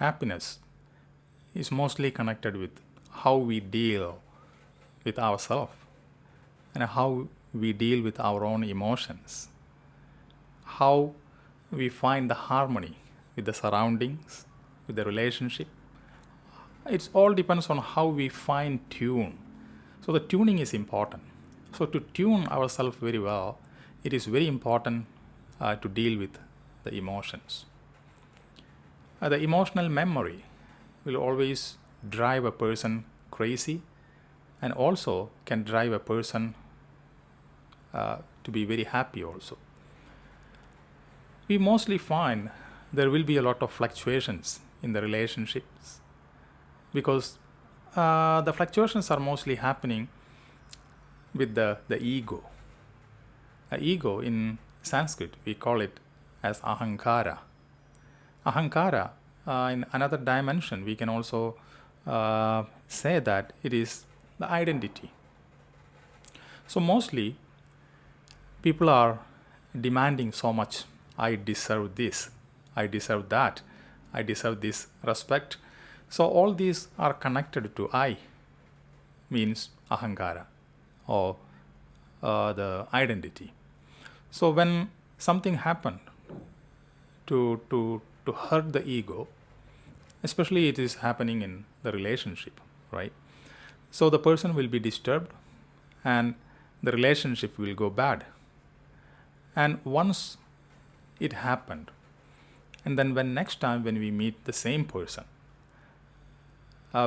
happiness is mostly connected with how we deal with ourselves and how we deal with our own emotions, how we find the harmony with the surroundings, with the relationship. It all depends on how we fine tune. So the tuning is important. So to tune ourselves very well, it is very important to deal with the emotions. The emotional memory will always drive a person crazy and also can drive a person to be very happy also. We mostly find there will be a lot of fluctuations in the relationships because the fluctuations are mostly happening with the ego. Ego in Sanskrit, we call it as ahankara. Ahankara, in another dimension, we can also say that it is the identity. So mostly people are demanding so much. I deserve this, I deserve that, I deserve this respect. So all these are connected to I, means ahankara or the identity. So when something happened to hurt the ego, especially it is happening in the relationship, right? So the person will be disturbed and the relationship will go bad. And once it happened, and then when next time when we meet the same person,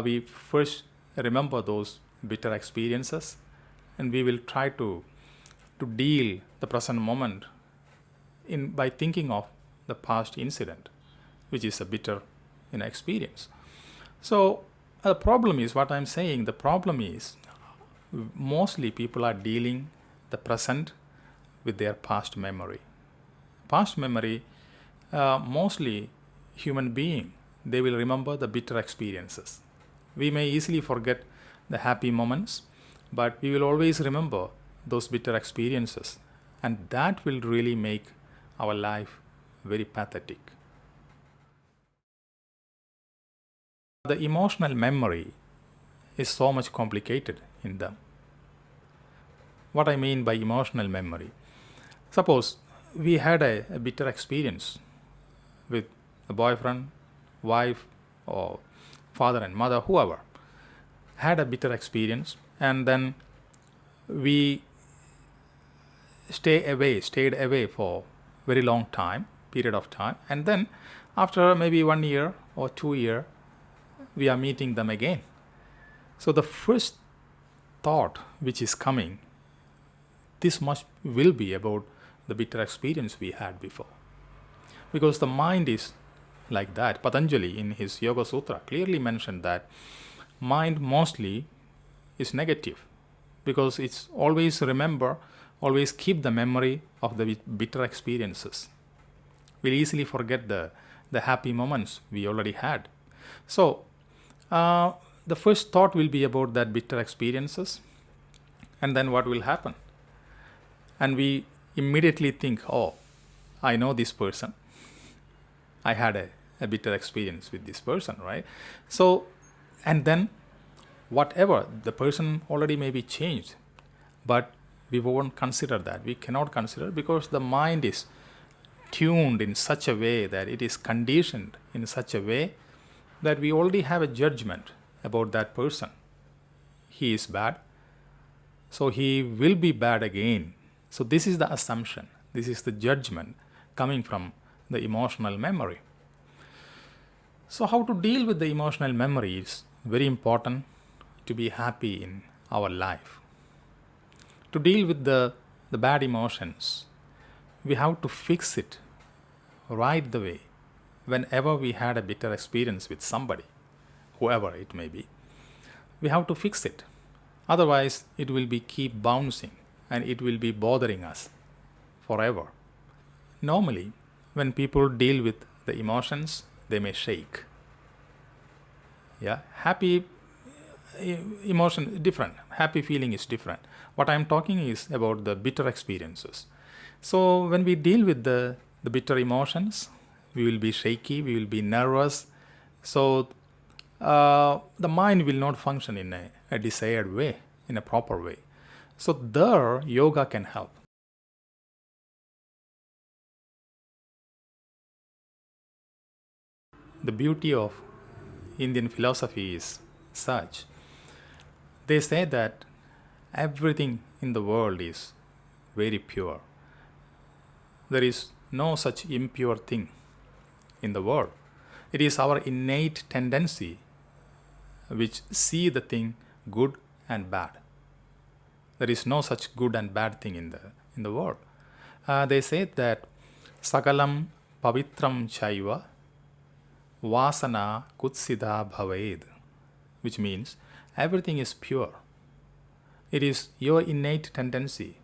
we first remember those bitter experiences and we will try to deal the present moment by thinking of the past incident, which is a bitter experience. So the problem is, what I'm saying, the problem is mostly people are dealing the present with their past memory. Past memory, mostly human being, they will remember the bitter experiences. We may easily forget the happy moments, but we will always remember those bitter experiences, and that will really make our life very pathetic. The emotional memory is so much complicated in them. What I mean by emotional memory, suppose we had a bitter experience with a boyfriend, wife, or father and mother, whoever had a bitter experience, and then we stayed away for very long period of time, and then after maybe 1 year or 2 years, we are meeting them again. So the first thought which is coming, this will be about the bitter experience we had before, because the mind is like that. Patanjali in his Yoga Sutra clearly mentioned that mind mostly is negative, because it's always keep the memory of the bitter experiences. We'll easily forget the happy moments we already had. So the first thought will be about that bitter experiences, and then what will happen? And we immediately think, oh, I know this person. I had a bitter experience with this person, right? So, and then whatever, the person already may be changed, but we won't consider that. We cannot consider, because the mind is tuned in such a way that it is conditioned in such a way that we already have a judgment about that person. He is bad, so he will be bad again. So this is the assumption, this is the judgment coming from the emotional memory. So how to deal with the emotional memory is very important to be happy in our life. To deal with the bad emotions, we have to fix it right the way. Whenever we had a bitter experience with somebody, whoever it may be, we have to fix it. Otherwise, it will keep bouncing and it will be bothering us forever. Normally, when people deal with the emotions, they may shake. Yeah, happy emotion different. Happy feeling is different. What I am talking is about the bitter experiences. So when we deal with the bitter emotions, we will be shaky, we will be nervous. So the mind will not function in a desired way, in a proper way. So there, yoga can help. The beauty of Indian philosophy is such. They say that everything in the world is very pure. There is no such impure thing in the world. It is our innate tendency which see the thing good and bad. There is no such good and bad thing in the world. They say that sakalam pavitram chaiva vasana kutsida bhaved, which means everything is pure. It is your innate tendency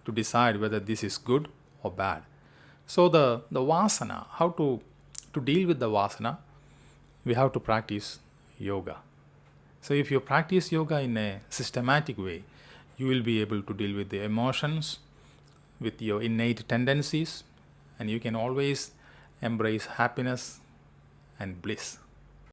to decide whether this is good or bad. So the vasana, how to deal with the vasana, we have to practice yoga. So if you practice yoga in a systematic way, you will be able to deal with the emotions, with your innate tendencies, and you can always embrace happiness and bliss.